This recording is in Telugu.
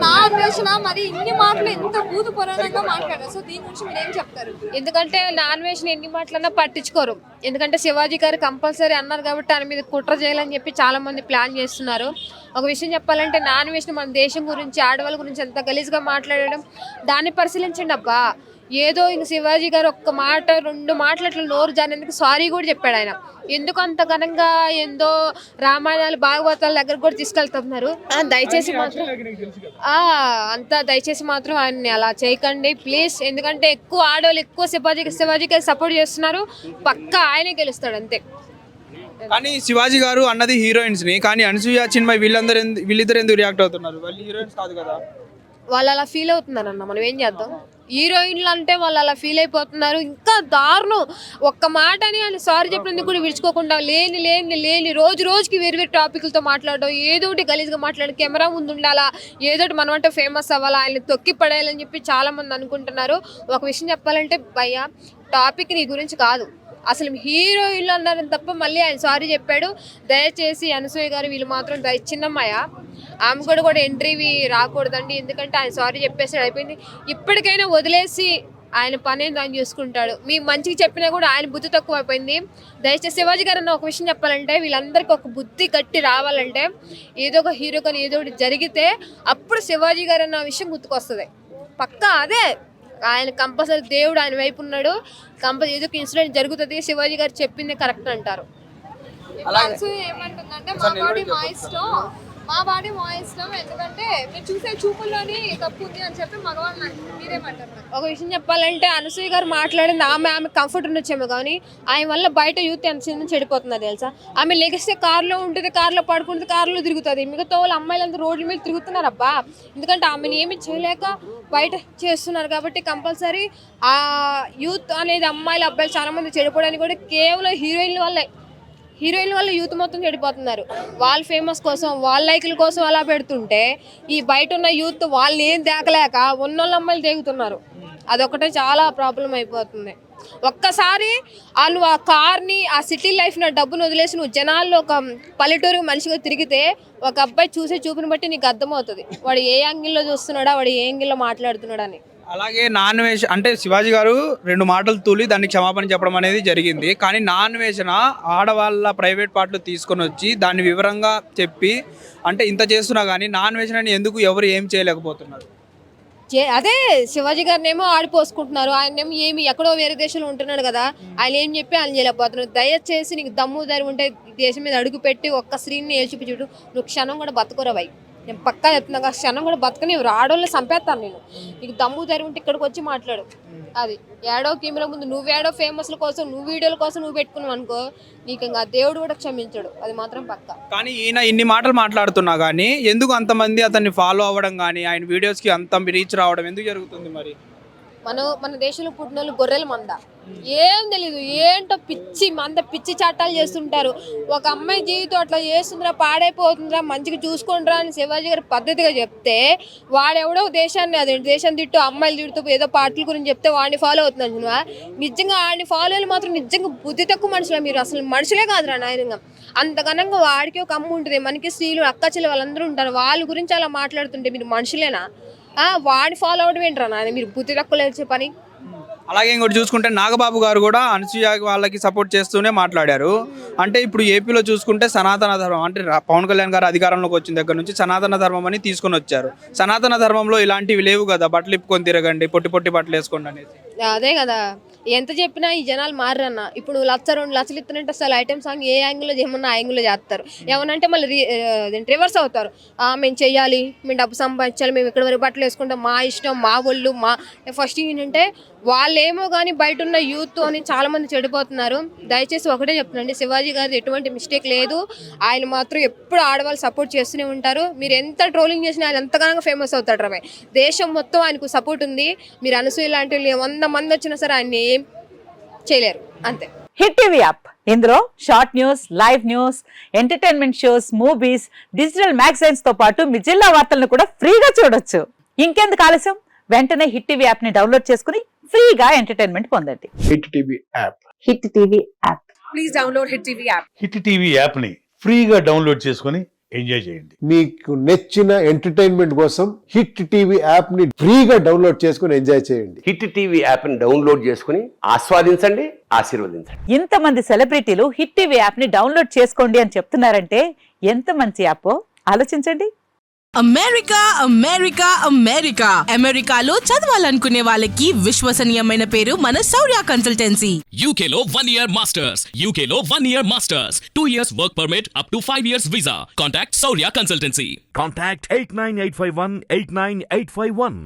నా అన్వేషణ మరి ఇన్ని మాటలు ఎంత భూత పురాణంగా మాట్లాడారు. సో దీని గురించి మీరు ఏం చెప్తారు? ఎందుకంటే నా అన్వేషణ ఎన్ని మాటలన్నా పట్టించుకోరు. ఎందుకంటే శివాజీ గారు కంపల్సరీ అన్నారు కాబట్టి ఆయన మీద కుట్ర చేయాలని చెప్పి చాలా మంది ప్లాన్ చేస్తున్నారు. ఒక విషయం చెప్పాలంటే నా అన్వేషణ మన దేశం గురించి ఆడవాళ్ళ గురించి ఎంత గలీజ్గా మాట్లాడడం దాన్ని పరిశీలించండి అబ్బా. ఏదో ఇంక శివాజీ గారు ఒక్క మాట రెండు మాటలు అట్లా నోరు జారేందుకు సారీ కూడా చెప్పాడు ఆయన. ఎందుకు అంత ఘనంగా ఏందో రామాయణాలు భాగవతాల దగ్గర కూడా తీసుకెళ్తున్నారు. దయచేసి మాత్రం దయచేసి మాత్రం ఆయన్ని అలా చేయకండి ప్లీజ్. ఎందుకంటే ఎక్కువ ఆడవాళ్ళు ఎక్కువ శివాజీకి సపోర్ట్ చేస్తున్నారు. పక్కా ఆయనే గెలుస్తాడు అంతే. కానీ శివాజీ గారు అన్నది హీరోయిన్స్ ని, కానీ అనసూయ చిన్మయి వీళ్ళిద్దరు ఎందుకు రియాక్ట్ అవుతున్నారు? వాళ్ళు హీరోయిన్స్ కాదు కదా. వాళ్ళు అలా ఫీల్ అవుతున్నారు అన్న, మనం ఏం చేద్దాం. హీరోయిన్లు అంటే వాళ్ళు అలా ఫీల్ అయిపోతున్నారు. ఇంకా దారుణం, ఒక్క మాటని ఆయన సారీ చెప్పినందుకు కూడా విడుచుకోకుండా లేని రోజుకి వేరు టాపిక్లతో మాట్లాడడం, ఏదో ఒకటి గలీజ్గా మాట్లాడడం, కెమెరా ముందు ఉండాలా, ఏదో ఒకటి మనం అంటే ఫేమస్ అవ్వాలా, ఆయన తొక్కి పడేయాలని చెప్పి చాలా మంది అనుకుంటున్నారు. ఒక విషయం చెప్పాలంటే భయ్యా, టాపిక్ నీ గురించి కాదు, అసలు హీరోయిన్లు అన్నారని తప్ప మళ్ళీ ఆయన సారీ చెప్పాడు. దయచేసి అనసూయ గారు వీళ్ళు మాత్రం చిన్నమ్మాయ, ఆమె కూడా ఎంట్రీవి రాకూడదండి. ఎందుకంటే ఆయన సారీ చెప్పేసాడు, అయిపోయింది. ఇప్పటికైనా వదిలేసి ఆయన పని ఆయన చూసుకుంటాడు. మీ మంచిగా చెప్పినా కూడా ఆయన బుద్ధి తక్కువ అయిపోయింది. దయచేసి శివాజీ గారు అన్న ఒక విషయం చెప్పాలంటే, వీళ్ళందరికీ ఒక బుద్ధి గట్టి రావాలంటే ఏదో ఒక హీరో కానీ ఏదో ఒకటి జరిగితే అప్పుడు శివాజీ గారు అన్న విషయం గుర్తుకొస్తుంది పక్కా. అదే ఆయన కంపల్సరీ దేవుడు ఆయన వైపు ఉన్నాడు. కంపల్సరీ ఏదో ఒక ఇన్సిడెంట్ జరుగుతుంది, శివాజీ గారు చెప్పింది కరెక్ట్ అంటారు. ఏమంటుందంటే మా బాడీ మా ఇష్టం, ఎందుకంటే మీరు చూసే చూపుల్లోని తప్పు ఉంది అని చెప్పి మగవాళ్ళు మీరేమంటారు? ఒక విషయం చెప్పాలంటే అనసూయ గారు మాట్లాడింది ఆమె కంఫర్ట్ ఉండొచ్చేమో, కానీ ఆయన వల్ల బయట యూత్ ఎంత చిన్న చెడిపోతున్నారు తెలుసా. ఆమె లెగిస్తే కార్లో ఉంటుంది, కార్లో పడుకుంటుంది, కార్లో తిరుగుతుంది. మిగతా వాళ్ళు అమ్మాయిలంతా రోడ్ల మీద తిరుగుతున్నారు అబ్బా. ఎందుకంటే ఆమెను ఏమి చేయలేక బయట చేస్తున్నారు కాబట్టి కంపల్సరీ ఆ యూత్ అనేది అమ్మాయిలు అబ్బాయిలు చాలా మంది చెడిపోవడానికి కూడా కేవలం హీరోయిన్ల వల్ల యూత్ మొత్తం చెడిపోతున్నారు. వాళ్ళ ఫేమస్ కోసం వాళ్ళ లైకుల కోసం అలా పెడుతుంటే ఈ బయట ఉన్న యూత్ వాళ్ళని ఏం దేకలేక ఉన్నోళ్ళ అమ్మాయిలు దేగుతున్నారు. అదొకటే చాలా ప్రాబ్లం అయిపోతుంది. ఒక్కసారి నువ్వు ఆ కార్ని ఆ సిటీ లైఫ్ని డబ్బును వదిలేసి నువ్వు జనాల్లో ఒక పల్లెటూరు మనిషిగా తిరిగితే ఒక అబ్బాయి చూసే చూపుని బట్టి నీకు అర్థమవుతుంది వాడు ఏ యాంగిల్లో చూస్తున్నాడా, వాడు ఏ యాంగిల్లో మాట్లాడుతున్నాడా అని. అలాగే నాన్ వేష అంటే శివాజీ గారు 2 మాటలు తూలి దాన్ని క్షమాపణ చెప్పడం అనేది జరిగింది. కానీ నాన్ వేషన ఆడవాళ్ళ ప్రైవేట్ పార్ట్లు తీసుకొని వచ్చి దాన్ని వివరంగా చెప్పి అంటే ఇంత చేస్తున్నా కానీ నాన్ వేషనని ఎందుకు ఎవరు ఏం చేయలేకపోతున్నారు? అదే శివాజీ గారిని ఏమో ఆడిపోసుకుంటున్నారు, ఆయనేమో ఏమి ఎక్కడో వేరే దేశంలో ఉంటున్నాడు కదా, ఆయన ఏం చెప్పి ఆయన చేయలేకపోతున్నారు. దయచేసి నీకు దమ్ము ధైర్యం ఉంటే దేశం మీద అడుగు పెట్టి ఒక్క స్త్రీని ఏల్చిపి చూడు, నువ్వు క్షణం కూడా బతకరవై. నేను పక్కా చెప్తున్నా, క్షణం కూడా బతకని ఆడోళ్ళని చంపేస్తాను నేను. నీకు దమ్ము ధైర్యం ఉంటే ఇక్కడికి వచ్చి మాట్లాడు. అది ఏడో కెమెరా ముందు నువ్వేడో ఫేమస్ల కోసం నువ్వు వీడియోల కోసం నువ్వు పెట్టుకున్నావు అనుకో, నీకు ఇంకా దేవుడు కూడా క్షమించడు, అది మాత్రం పక్కా. కానీ ఈయన ఇన్ని మాటలు మాట్లాడుతున్నా కానీ ఎందుకు అంతమంది అతన్ని ఫాలో అవ్వడం కానీ ఆయన వీడియోస్కి అంత రీచ్ రావడం ఎందుకు జరుగుతుంది మరి? మన దేశంలో పుట్టిన వాళ్ళు గొర్రెల మంద, ఏం తెలీదు, ఏంటో పిచ్చి చట్టాలు చేస్తుంటారు. ఒక అమ్మాయి జీవితం అట్లా చేస్తుందిరా, పాడైపోతుందిరా, మంచిగా చూసుకుంటారా అని శివాజీ గారు పద్ధతిగా చెప్తే వాడెవడో దేశాన్ని తిట్టు అమ్మాయిలు తిడుతూ ఏదో పార్టీల గురించి చెప్తే వాడిని ఫాలో అవుతున్నాను. నిజంగా వాడిని ఫాలో అయ్యి మాత్రం నిజంగా బుద్ధి తక్కువ మనుషులే మీరు, అసలు మనుషులే కాదురా నాయనంగా. అంత ఘనంగా వాడికి ఒక అమ్మ ఉంటుంది, మనకి స్త్రీలు అక్క చెల్లి వాళ్ళందరూ ఉంటారు, వాళ్ళ గురించి అలా మాట్లాడుతుంటే మీరు మనుషులేనా? వాడిని ఫాలో అవడం ఏంట్రా నాయన, మీరు బుద్ధి తక్కువ లేచే పని. అలాగే ఇంకోటి చూసుకుంటే నాగబాబు గారు కూడా అనసూయ వాళ్ళకి సపోర్ట్ చేస్తూనే మాట్లాడారు. అంటే ఇప్పుడు ఏపీలో చూసుకుంటే సనాతన ధర్మం అంటే పవన్ కళ్యాణ్ గారు అధికారంలోకి వచ్చిన దగ్గర నుంచి సనాతన ధర్మం అని తీసుకొని వచ్చారు. సనాతన ధర్మంలో ఇలాంటివి లేవు కదా, బట్టలు ఇప్పుకొని తిరగండి, పొట్టి బట్టలు వేసుకోండి అనేది. అదే కదా, ఎంత చెప్పినా ఈ జనాలు మారన్న. ఇప్పుడు 1,00,000 2 లక్షలు ఇస్తున్నట్టు అసలు ఐటమ్ సాంగ్ ఏ యాంగిల్లో చేయమన్నా ఆ యాంగిల్లో చేస్తారు. ఏమనంటే మళ్ళీ రివర్స్ అవుతారు. మేము చెయ్యాలి, మేము డబ్బు సంపాదించాలి, మేము ఇక్కడ వరకు బట్టలు వేసుకుంటాం, మా ఇష్టం, మా ఒళ్ళు, మా ఫస్ట్ ఏంటంటే వాళ్ళేమో కానీ బయట ఉన్న యూత్ అని చాలా మంది చెడిపోతున్నారు. దయచేసి ఒకటే చెప్తున్నాండి, శివాజీ గారి ఎటువంటి మిస్టేక్ లేదు, ఆయన మాత్రం ఎప్పుడు ఆడవాళ్ళు సపోర్ట్ చేస్తూనే ఉంటారు. మీరు ఎంత ట్రోలింగ్ చేసినా ఆయన ఎంతగానో ఫేమస్ అవుతాడు రవి. దేశం మొత్తం ఆయనకు సపోర్ట్ ఉంది. మీరు అనసూయ లాంటి 100 మంది వచ్చినా సరే ఆయన ఏం చేయలేరు, అంతే. హిట్ టీవీ యాప్, ఇందులో short news, live news, entertainment shows, movies, digital magazines తో పాటు మీ జిల్లా వార్తలను కూడా ఫ్రీగా చూడొచ్చు. ఇంకెందుకు ఆలస్యం, వెంటనే హిట్ టీవీ యాప్ ని డౌన్లోడ్ చేసుకుని ఫ్రీగా ఎంటర్టైన్మెంట్ పొందండి. Hit TV app. Hit TV app. Please download hit TV app. Hit TV app ని ఫ్రీగా డౌన్లోడ్ చేసుకొని ఎంజాయ్ చేయండి. మీకు నచ్చిన ఎంటర్టైన్మెంట్ కోసం హిట్ టీవీ యాప్ ని ఫ్రీగా డౌన్లోడ్ చేసుకుని ఎంజాయ్ చేయండి. హిట్ టీవీ యాప్ ని డౌన్లోడ్ చేసుకుని ఆస్వాదించండి, ఆశీర్వదించండి. ఇంతమంది సెలబ్రిటీలు హిట్ టీవీ యాప్ ని డౌన్లోడ్ చేసుకోండి అని చెప్తున్నారంటే ఎంత మంచి యాప్ ఆలోచించండి. అమెరికా అమెరికా అమెరికా అమెరికాలో చదవాలనుకునే వాళ్ళకి విశ్వసనీయమైన పేరు మన శౌర్య కన్సల్టెన్సీ. UK లో 1 year masters, UK లో 1 year masters, 2 years work permit up to 5 years visa. Contact Saurya Consultancy. Contact 89851 89851.